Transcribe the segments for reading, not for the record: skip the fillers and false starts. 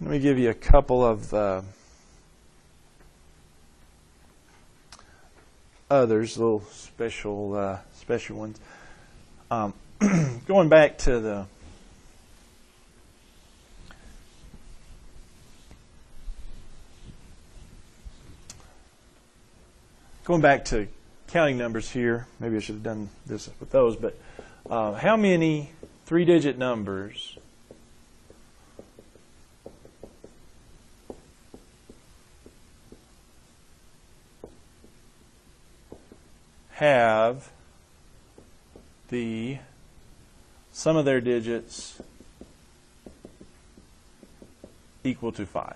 Let me give you a couple of others, little special ones. Going back to the counting numbers here. Maybe I should have done this with those, but how many three-digit numbers have the sum of their digits equal to 5?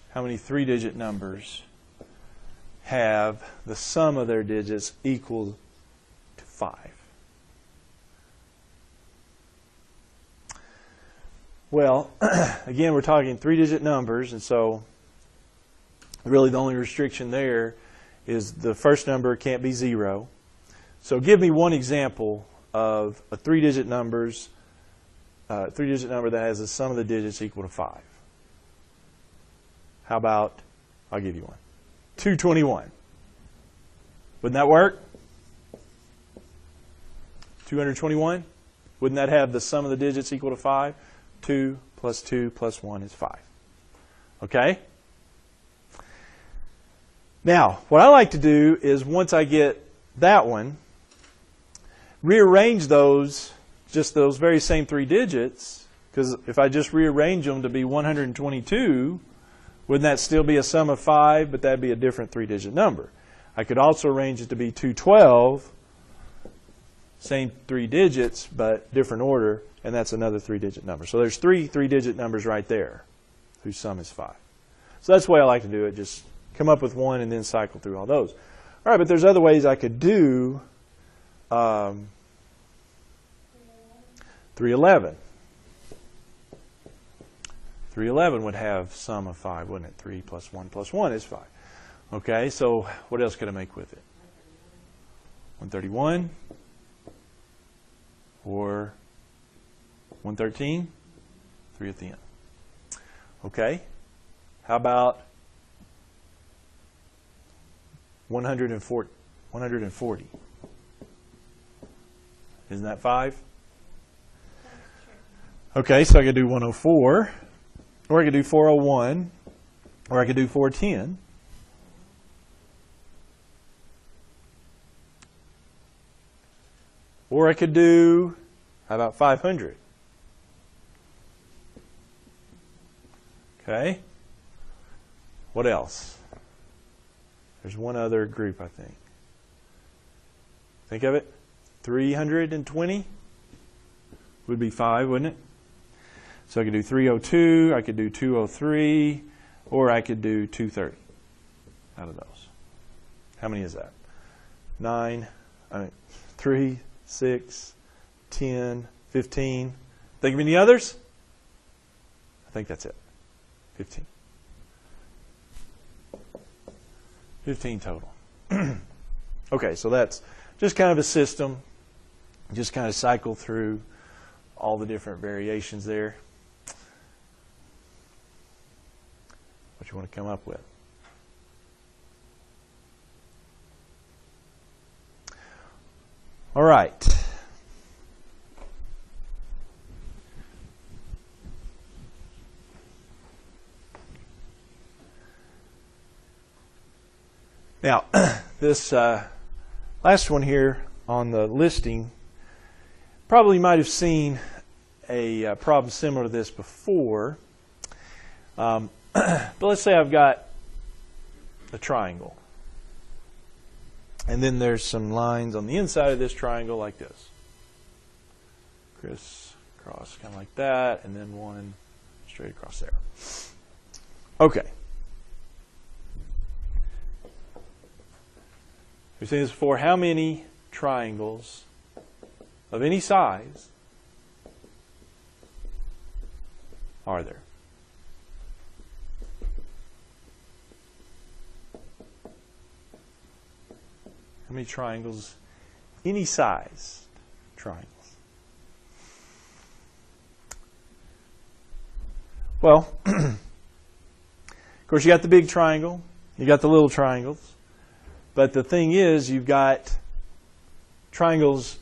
How many three-digit numbers have the sum of their digits equal to 5? Well, again, we're talking three-digit numbers, and so really the only restriction there is the first number can't be 0. So give me one example of a three-digit number that has the sum of the digits equal to 5. How about, I'll give you one, 221. Wouldn't that work? 221? Wouldn't that have the sum of the digits equal to 5? 2 plus 2 plus 1 is 5. Okay? Now, what I like to do is once I get that one, rearrange those, just those very same three digits, because if I just rearrange them to be 122, wouldn't that still be a sum of 5, but that'd be a different three-digit number? I could also arrange it to be 212, same three digits, but different order, and that's another three-digit number. So there's three-digit numbers right there whose sum is 5. So that's the way I like to do it, just come up with one and then cycle through all those. All right, but there's other ways I could do 311. 311 would have sum of 5, wouldn't it? 3 plus 1 plus 1 is 5. Okay, so what else could I make with it? 131 or 113? 3 at the end. Okay, how about 140? Isn't that 5? Okay, so I could do 104. Or I could do 401, or I could do 410. Or I could do, how about 500? Okay. What else? There's one other group, I think. Think of it. 320 would be 5, wouldn't it? So I could do 302, I could do 203, or I could do 230 out of those. How many is that? 3, 6, 10, 15. Think of any others? I think that's it. 15. 15 total. Okay, so that's just kind of a system. Just kind of cycle through all the different variations there. What you want to come up with. All right. Now, this last one here on the listing, probably might have seen a problem similar to this before. But let's say I've got a triangle. And then there's some lines on the inside of this triangle like this. Crisscross, kind of like that, and then one straight across there. Okay. We've seen this before. How many triangles of any size are there? How many triangles, any size triangles? Well, of course, you got the big triangle, you got the little triangles, but the thing is, you've got triangles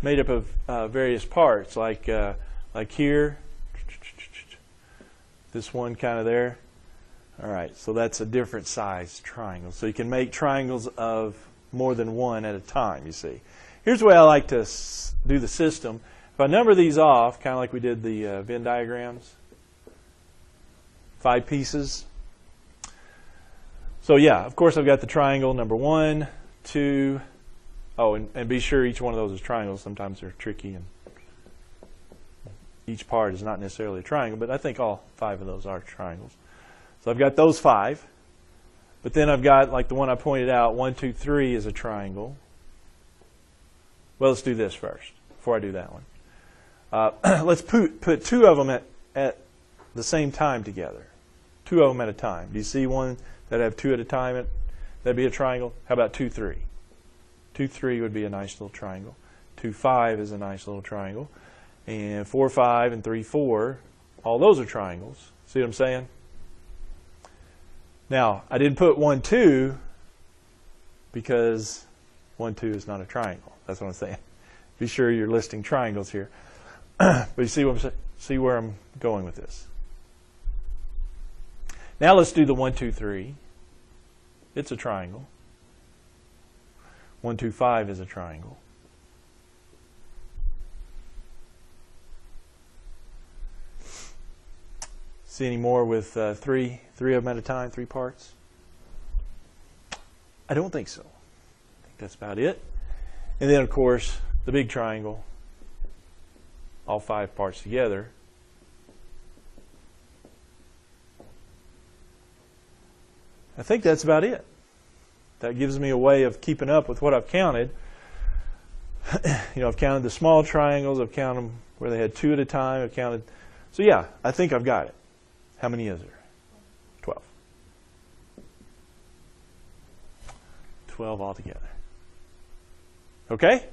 made up of various parts, like here, this one kind of there. All right, so that's a different size triangle. So you can make triangles of more than one at a time, you see. Here's the way I like to do the system. If I number these off, kind of like we did the Venn diagrams, 5 pieces. So yeah, of course I've got the triangle number 1, 2. Oh, and be sure each one of those is triangles. Sometimes they're tricky, and each part is not necessarily a triangle, but I think all 5 of those are triangles. So I've got those 5. But then I've got, like the one I pointed out, 1, 2, 3 is a triangle. Well, let's do this first, before I do that one. Let's put 2 of them at the same time together. 2 of them at a time. Do you see one that have 2 at a time? That'd be a triangle. How about 2, 3? 2, 3 would be a nice little triangle. 2, 5 is a nice little triangle. And 4, 5, and 3, 4, all those are triangles. See what I'm saying? Now, I didn't put 1, 2 because 1, 2 is not a triangle. That's what I'm saying. Be sure you're listing triangles here. But you see where I'm going with this. Now let's do the 1, 2, 3. It's a triangle. 1, 2, 5 is a triangle. See any more with 3 of them at a time, 3 parts? I don't think so. I think that's about it. And then, of course, the big triangle, all 5 parts together. I think that's about it. That gives me a way of keeping up with what I've counted. You know, I've counted the small triangles. I've counted them where they had 2 at a time. I've counted. So yeah, I think I've got it. How many is there? 12. 12 altogether. Okay?